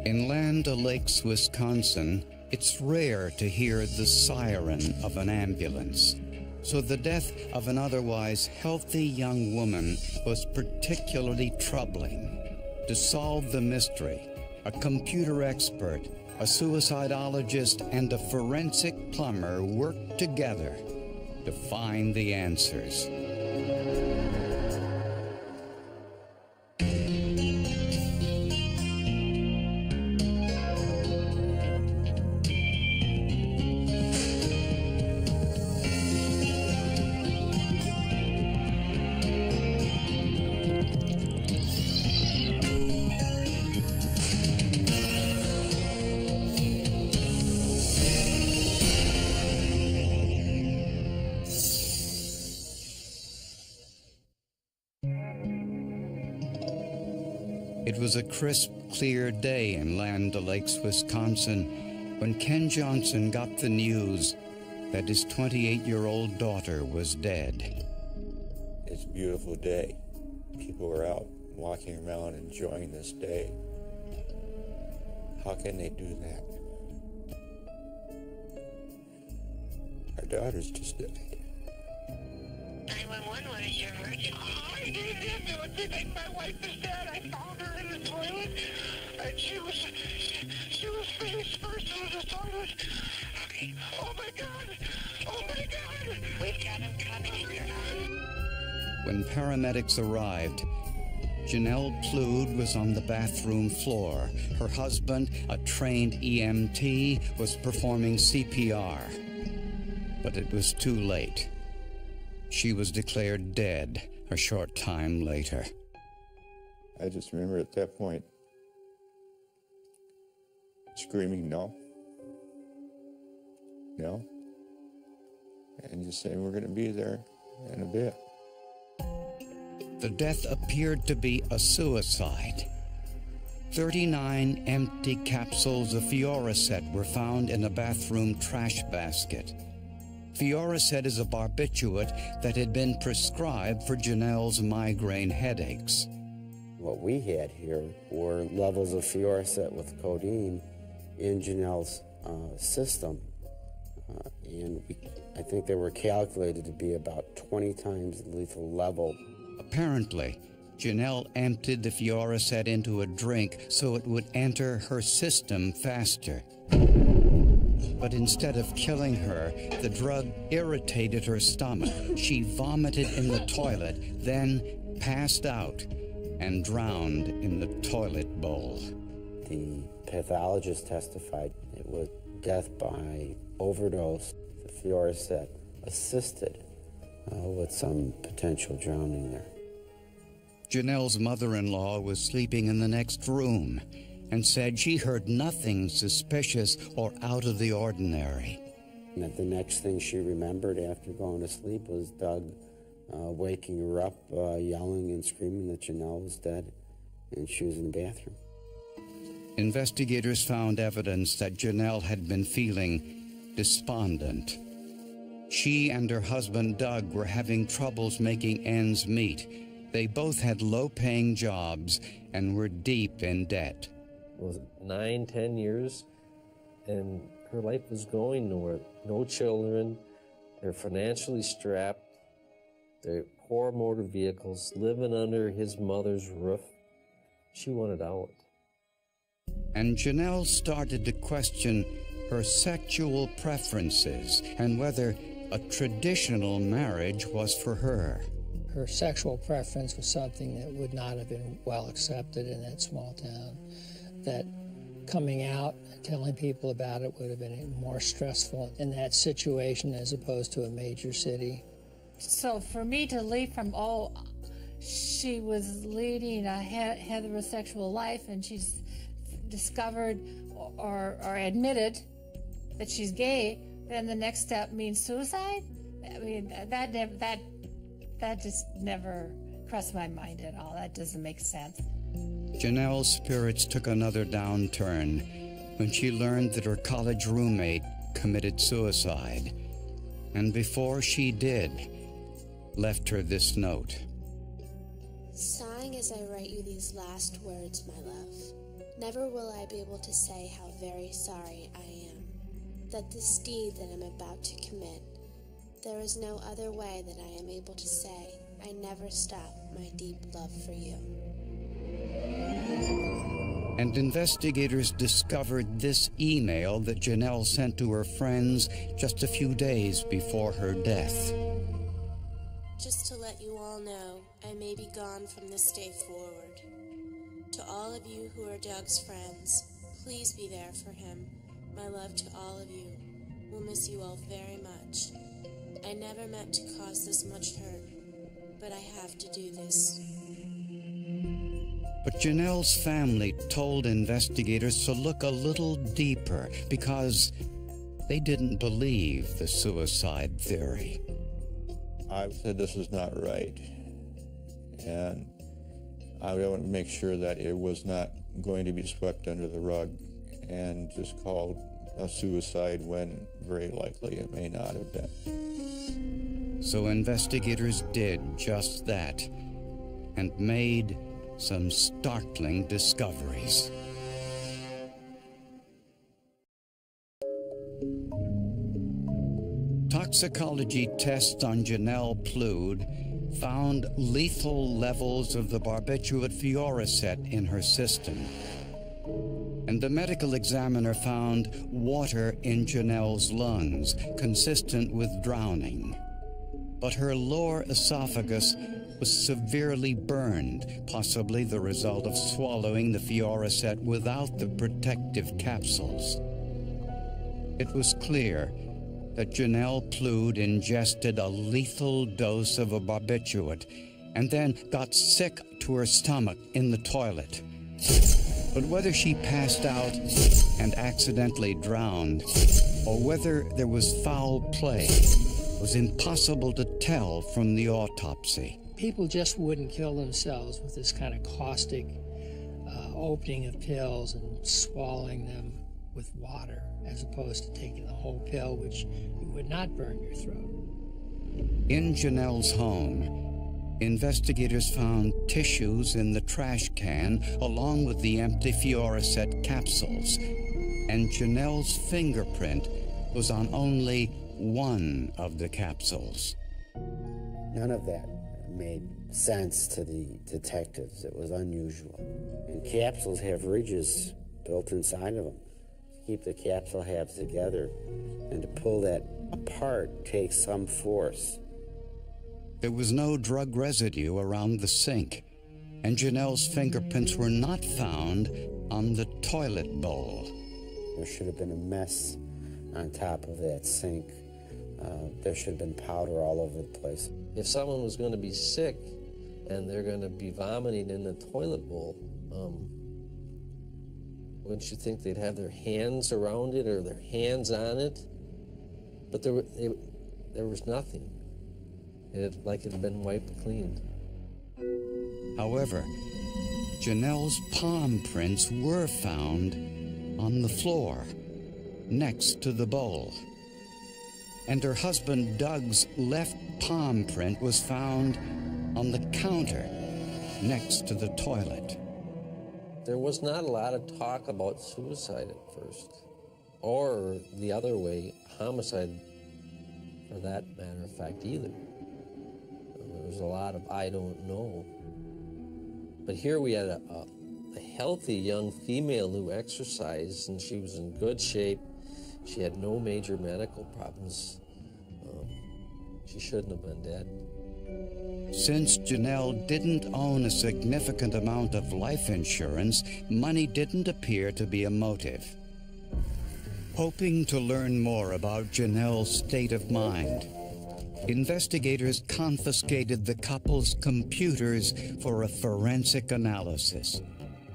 In Land O'Lakes, Wisconsin, it's rare to hear the siren of an ambulance. So the death of an otherwise healthy young woman was particularly troubling. To solve the mystery, a computer expert, a suicidologist, and a forensic plumber worked together to find the answers. It was a crisp, clear day in Land O'Lakes, Wisconsin, when Ken Johnson got the news that his 28-year-old daughter was dead. It's a beautiful day. People are out walking around enjoying this day. How can they do that? Our daughter's just died. 911, what is your emergency? I need an ambulance. My wife is dead. I found her in the toilet, and she was face first in the toilet. Okay. Oh my God! Oh my God! We've got him coming in. When paramedics arrived, Janelle Plude was on the bathroom floor. Her husband, a trained EMT, was performing CPR. But it was too late. She was declared dead a short time later. I just remember at that point screaming, no, no, and just saying we're going to be there in a bit. The death appeared to be a suicide. 39 empty capsules of Fioricet were found in a bathroom trash basket. Fioricet is a barbiturate that had been prescribed for Janelle's migraine headaches. What we had here were levels of Fioricet with codeine in Janelle's system. I think they were calculated to be about 20 times the lethal level. Apparently, Janelle emptied the Fioricet into a drink so it would enter her system faster. But instead of killing her, the drug irritated her stomach. She vomited in the toilet, then passed out and drowned in the toilet bowl. The pathologist testified it was death by overdose. The Fioricet assisted with some potential drowning there. Janelle's mother-in-law was sleeping in the next room and said she heard nothing suspicious or out of the ordinary. And the next thing she remembered after going to sleep was Doug waking her up, yelling and screaming that Janelle was dead, and she was in the bathroom. Investigators found evidence that Janelle had been feeling despondent. She and her husband Doug were having troubles making ends meet. They both had low-paying jobs and were deep in debt. It was 9-10 years, and her life was going nowhere. No children, they're financially strapped, they're poor motor vehicles, living under his mother's roof. She wanted out. And Janelle started to question her sexual preferences and whether a traditional marriage was for her. Her sexual preference was something that would not have been well accepted in that small town. That coming out and telling people about it would have been more stressful in that situation as opposed to a major city. So for me to leave from, she was leading a heterosexual life and she's discovered or admitted that she's gay, then the next step means suicide? I mean, that just never crossed my mind at all. That doesn't make sense. Janelle's spirits took another downturn when she learned that her college roommate committed suicide. And before she did, left her this note. Sighing as I write you these last words, my love. Never will I be able to say how very sorry I am that this deed that I'm about to commit, there is no other way that I am able to say I never stop my deep love for you. And investigators discovered this email that Janelle sent to her friends just a few days before her death. Just to let you all know, I may be gone from this day forward. To all of you who are Doug's friends, please be there for him. My love to all of you. We'll miss you all very much. I never meant to cause this much hurt, but I have to do this. But Janelle's family told investigators to look a little deeper because they didn't believe the suicide theory. I said this is not right, and I wanted to make sure that it was not going to be swept under the rug and just called a suicide when very likely it may not have been. So investigators did just that and made some startling discoveries. Toxicology tests on Janelle Plourde found lethal levels of the barbiturate Fioricet in her system. And the medical examiner found water in Janelle's lungs, consistent with drowning. But her lower esophagus was severely burned, possibly the result of swallowing the Fioricet without the protective capsules. It was clear that Janelle Plourde ingested a lethal dose of a barbiturate and then got sick to her stomach in the toilet. But whether she passed out and accidentally drowned, or whether there was foul play, was impossible to tell from the autopsy. People just wouldn't kill themselves with this kind of caustic opening of pills and swallowing them with water, as opposed to taking the whole pill, which would not burn your throat. In Janelle's home, investigators found tissues in the trash can along with the empty Fioricet capsules, and Janelle's fingerprint was on only one of the capsules. None of that made sense to the detectives. It was unusual. And capsules have ridges built inside of them to keep the capsule halves together, and to pull that apart takes some force. There was no drug residue around the sink, and Janelle's fingerprints were not found on the toilet bowl. There should have been a mess on top of that sink. There should have been powder all over the place. If someone was going to be sick and they're going to be vomiting in the toilet bowl, wouldn't you think they'd have their hands around it or their hands on it? But there was nothing. Like it had been wiped clean. However, Janelle's palm prints were found on the floor next to the bowl. And her husband Doug's left palm print was found on the counter next to the toilet. There was not a lot of talk about suicide at first, or the other way, homicide for that matter of fact either. There was a lot of I don't know. But here we had a healthy young female who exercised, and she was in good shape. She had no major medical problems. She shouldn't have been dead. Since Janelle didn't own a significant amount of life insurance, money didn't appear to be a motive. Hoping to learn more about Janelle's state of mind, investigators confiscated the couple's computers for a forensic analysis.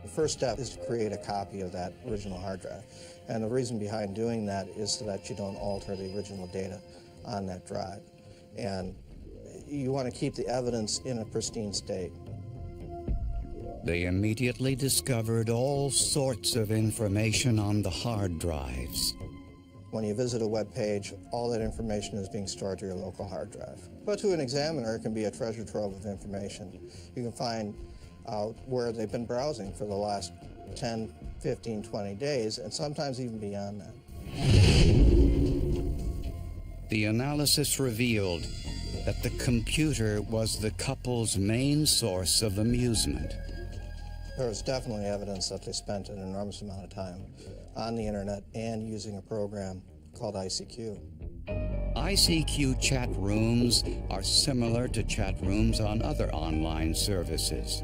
The first step is to create a copy of that original hard drive. And the reason behind doing that is so that you don't alter the original data on that drive. And you want to keep the evidence in a pristine state. They immediately discovered all sorts of information on the hard drives. When you visit a web page, all that information is being stored to your local hard drive. But to an examiner, it can be a treasure trove of information. You can find out where they've been browsing for the last 10, 15, 20 days, and sometimes even beyond that. The analysis revealed that the computer was the couple's main source of amusement. There was definitely evidence that they spent an enormous amount of time on the internet and using a program called ICQ. ICQ chat rooms are similar to chat rooms on other online services.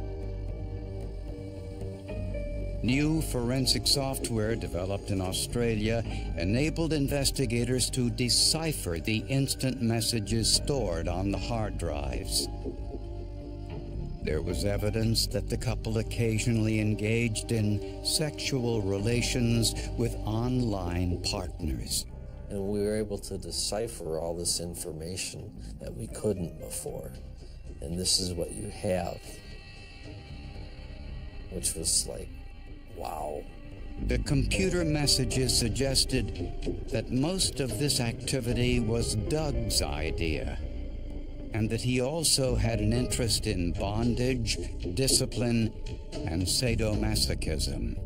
New forensic software developed in Australia enabled investigators to decipher the instant messages stored on the hard drives. There was evidence that the couple occasionally engaged in sexual relations with online partners. And we were able to decipher all this information that we couldn't before. And this is what you have, which was like, wow. The computer messages suggested that most of this activity was Doug's idea, and that he also had an interest in bondage, discipline, and sadomasochism.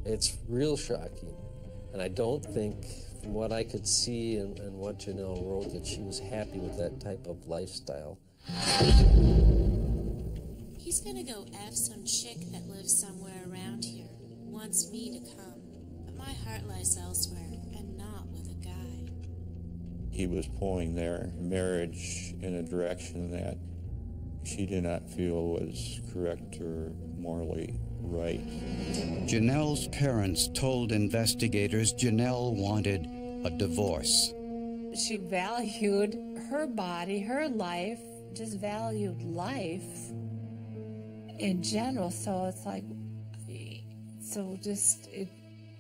It's real shocking. And I don't think, from what I could see and what Janelle wrote, that she was happy with that type of lifestyle. He's gonna go F some chick that lives somewhere around here. Wants me to come. But my heart lies elsewhere, and not with a guy. He was pulling their marriage in a direction that she did not feel was correct or morally right. Janelle's parents told investigators Janelle wanted a divorce. She valued her body, her life, just valued life in general. So it's like,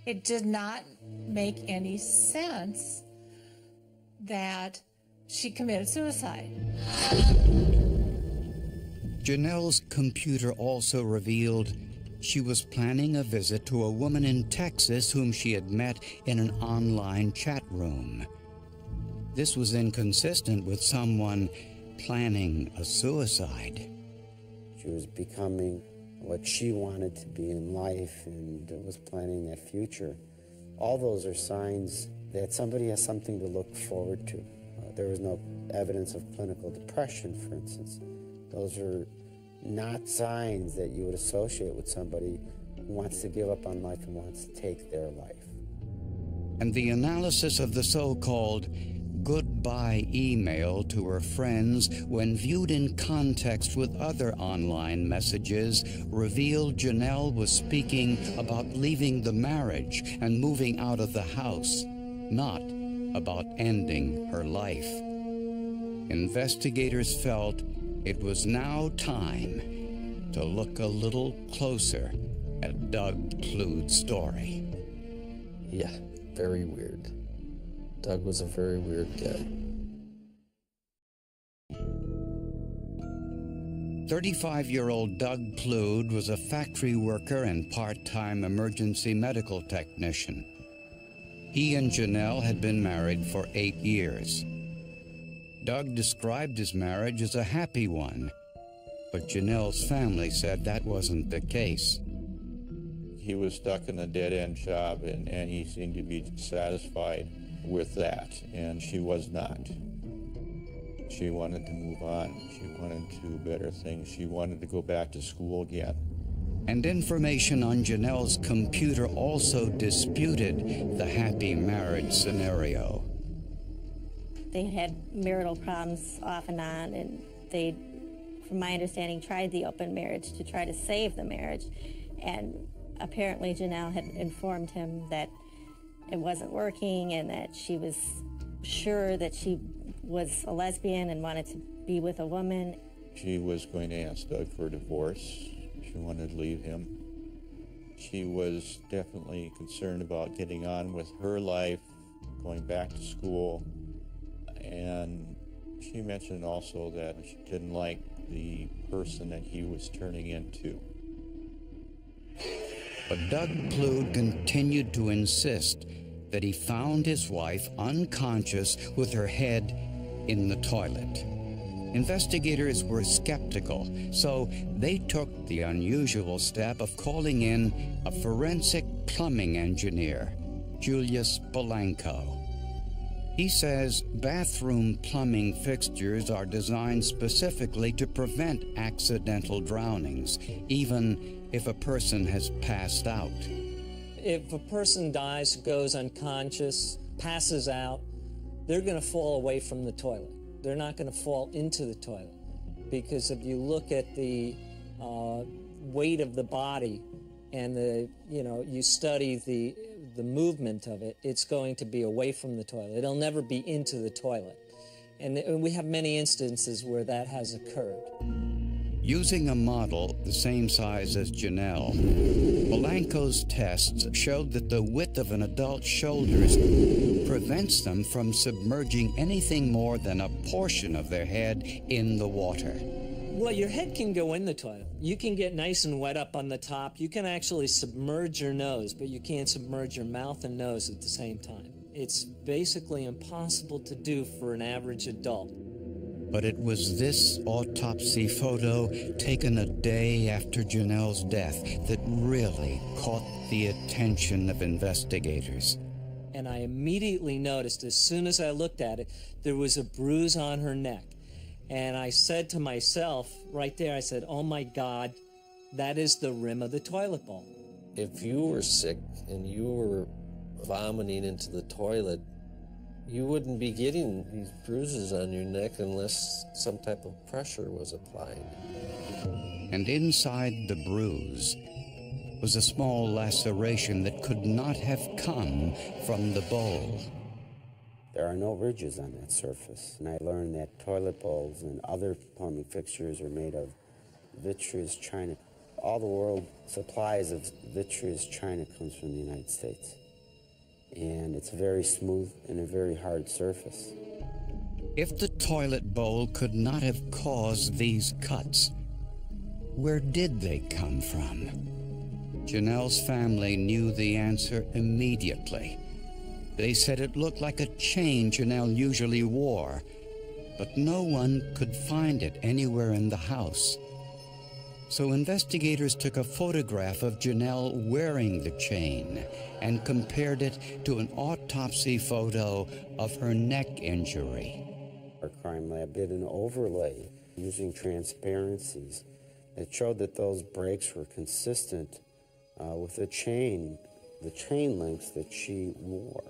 it did not make any sense that she committed suicide. Janelle's computer also revealed she was planning a visit to a woman in Texas whom she had met in an online chat room. This was inconsistent with someone planning a suicide. She was becoming what she wanted to be in life and was planning that future. All those are signs that somebody has something to look forward to. There was no evidence of clinical depression, for instance. Those are not signs that you would associate with somebody who wants to give up on life and wants to take their life. And the analysis of the so-called goodbye email to her friends, when viewed in context with other online messages, revealed Janelle was speaking about leaving the marriage and moving out of the house, not about ending her life. Investigators felt it was now time to look a little closer at Doug Klude's story. Yeah, very weird. Doug was a very weird guy. 35-year-old Doug Klude was a factory worker and part-time emergency medical technician. He and Janelle had been married for 8 years. Doug described his marriage as a happy one, but Janelle's family said that wasn't the case. He was stuck in a dead-end job, and he seemed to be satisfied with that, and she was not. She wanted to move on. She wanted to do better things. She wanted to go back to school again. And information on Janelle's computer also disputed the happy marriage scenario. They had marital problems off and on, and they, from my understanding, tried the open marriage to try to save the marriage. And apparently Janelle had informed him that it wasn't working and that she was sure that she was a lesbian and wanted to be with a woman. She was going to ask Doug for a divorce. She wanted to leave him. She was definitely concerned about getting on with her life, going back to school, and she mentioned also that she didn't like the person that he was turning into. But Doug Klude continued to insist that he found his wife unconscious with her head in the toilet. Investigators were skeptical, so they took the unusual step of calling in a forensic plumbing engineer, Julius Polanco. He says bathroom plumbing fixtures are designed specifically to prevent accidental drownings, even if a person has passed out. If a person dies, goes unconscious, passes out, they're going to fall away from the toilet. They're not going to fall into the toilet, because if you look at the weight of the body and you study the movement of it, it's going to be away from the toilet. It'll never be into the toilet. And we have many instances where that has occurred. Using a model the same size as Janelle, Polanco's tests showed that the width of an adult's shoulders prevents them from submerging anything more than a portion of their head in the water. Well, your head can go in the toilet. You can get nice and wet up on the top. You can actually submerge your nose, but you can't submerge your mouth and nose at the same time. It's basically impossible to do for an average adult. But it was this autopsy photo taken a day after Janelle's death that really caught the attention of investigators. And I immediately noticed, as soon as I looked at it, there was a bruise on her neck. And I said to myself, right there, I said, oh my God, that is the rim of the toilet bowl. If you were sick and you were vomiting into the toilet, you wouldn't be getting these bruises on your neck unless some type of pressure was applied. And inside the bruise was a small laceration that could not have come from the bowl. There are no ridges on that surface, and I learned that toilet bowls and other plumbing fixtures are made of vitreous china. All the world supplies of vitreous china comes from the United States, and it's very smooth and a very hard surface. If the toilet bowl could not have caused these cuts, where did they come from? Janelle's family knew the answer immediately. They said it looked like a chain Janelle usually wore, but no one could find it anywhere in the house. So investigators took a photograph of Janelle wearing the chain and compared it to an autopsy photo of her neck injury. Our crime lab did an overlay using transparencies that showed that those breaks were consistent with the chain links that she wore.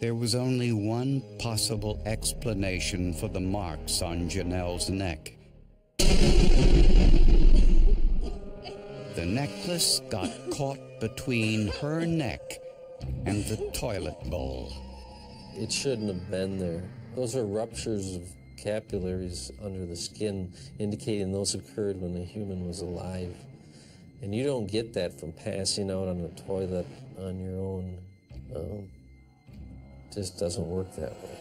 There was only one possible explanation for the marks on Janelle's neck. The necklace got caught between her neck and the toilet bowl. It shouldn't have been there. Those are ruptures of capillaries under the skin, indicating those occurred when the human was alive. And you don't get that from passing out on the toilet on your own. Just doesn't work that way.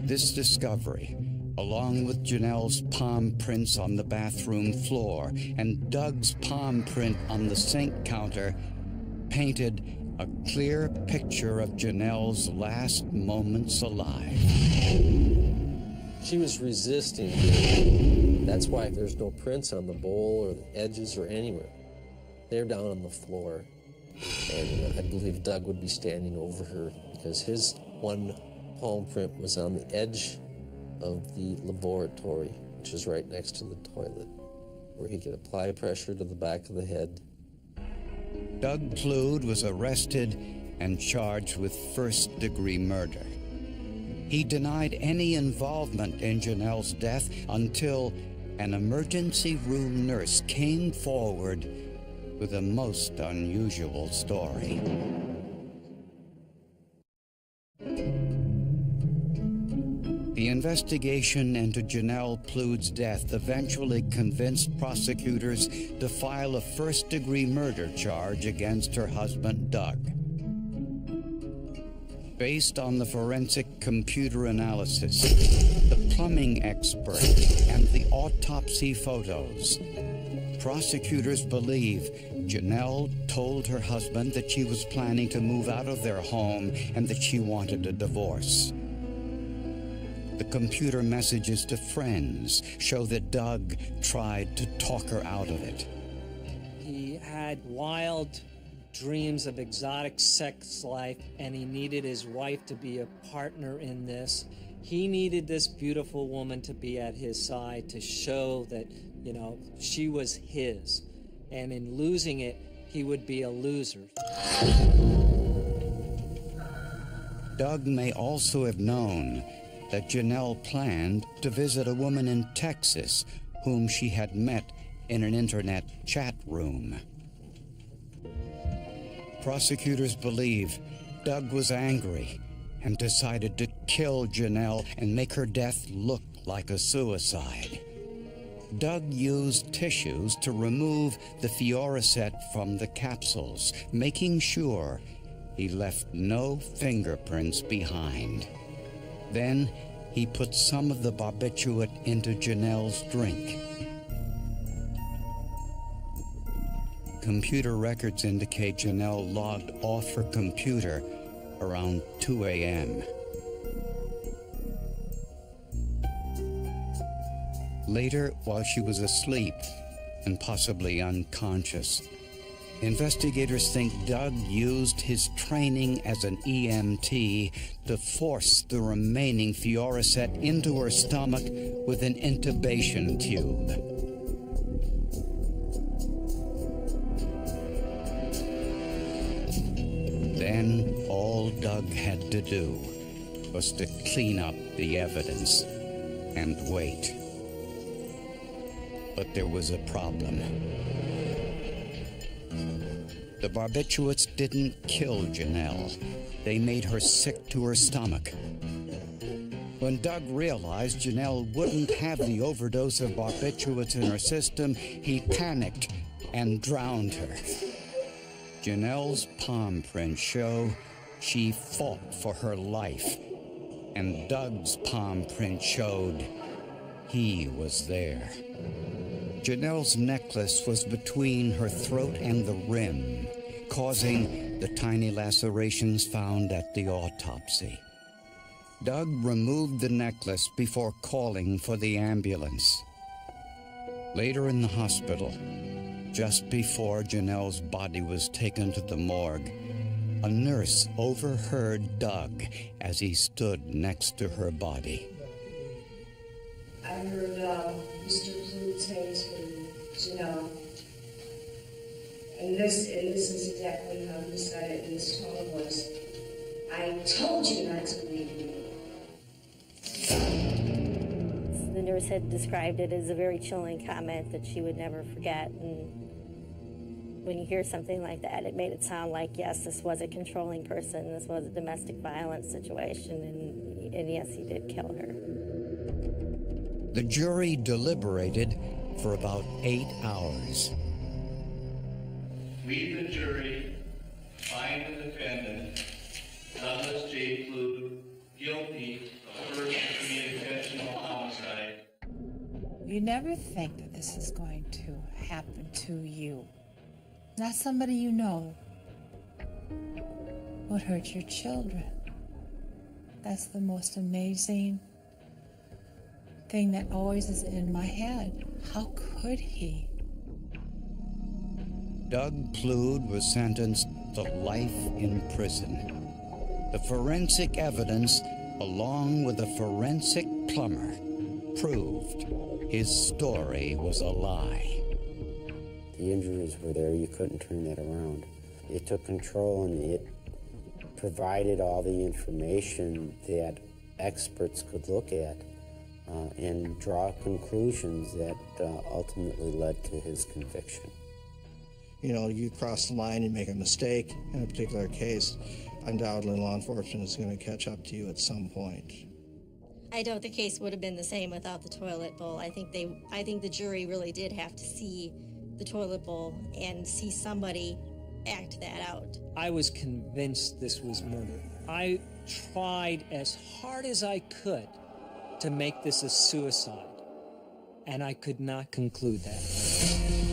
This discovery, along with Janelle's palm prints on the bathroom floor and Doug's palm print on the sink counter, painted a clear picture of Janelle's last moments alive. She was resisting. That's why there's no prints on the bowl or the edges or anywhere. They're down on the floor. And I believe Doug would be standing over her because his one palm print was on the edge of the laboratory, which is right next to the toilet, where he could apply pressure to the back of the head. Doug Plude was arrested and charged with first-degree murder. He denied any involvement in Janelle's death until an emergency room nurse came forward with a most unusual story. The investigation into Janelle Plude's death eventually convinced prosecutors to file a first-degree murder charge against her husband, Doug. Based on the forensic computer analysis, the plumbing expert, and the autopsy photos, prosecutors believe Janelle told her husband that she was planning to move out of their home and that she wanted a divorce. The computer messages to friends show that Doug tried to talk her out of it. He had wild dreams of exotic sex life, and he needed his wife to be a partner in this. He needed this beautiful woman to be at his side to show that, you know, she was his. And in losing it, he would be a loser. Doug may also have known that Janelle planned to visit a woman in Texas whom she had met in an internet chat room. Prosecutors believe Doug was angry and decided to kill Janelle and make her death look like a suicide. Doug used tissues to remove the Fioricet from the capsules, making sure he left no fingerprints behind. Then he put some of the barbiturate into Janelle's drink. Computer records indicate Janelle logged off her computer around 2 a.m. Later, while she was asleep and possibly unconscious, investigators think Doug used his training as an EMT to force the remaining Fioricet into her stomach with an intubation tube. Then all Doug had to do was to clean up the evidence and wait. But there was a problem. The barbiturates didn't kill Janelle. They made her sick to her stomach. When Doug realized Janelle wouldn't have the overdose of barbiturates in her system, he panicked and drowned her. Janelle's palm prints show she fought for her life, and Doug's palm print showed he was there. Janelle's necklace was between her throat and the rim, causing the tiny lacerations found at the autopsy. Doug removed the necklace before calling for the ambulance. Later in the hospital, just before Janelle's body was taken to the morgue, a nurse overheard Doug as he stood next to her body. I heard Mr. Clute say to Janelle, and this is exactly how he said it in his tone was, "I told you not to leave me." The nurse had described it as a very chilling comment that she would never forget. And when you hear something like that, it made it sound like, yes, this was a controlling person, this was a domestic violence situation, and yes, he did kill her. The jury deliberated for about 8 hours. We, the jury, find the defendant, Douglas J. Clute, guilty of first-degree intentional homicide. You never think that this is going to happen to you. Not somebody you know would hurt your children. That's the most amazing thing that always is in my head. How could he? Doug Clute was sentenced to life in prison. The forensic evidence, along with a forensic plumber, proved his story was a lie. The injuries were there. You couldn't turn that around. It took control, and it provided all the information that experts could look at and draw conclusions that ultimately led to his conviction. You know, you cross the line and make a mistake in a particular case, undoubtedly law enforcement is going to catch up to you at some point. I doubt the case would have been the same without the toilet bowl. I think the jury really did have to see the toilet bowl and see somebody act that out. I was convinced this was murder. I tried as hard as I could to make this a suicide, and I could not conclude that.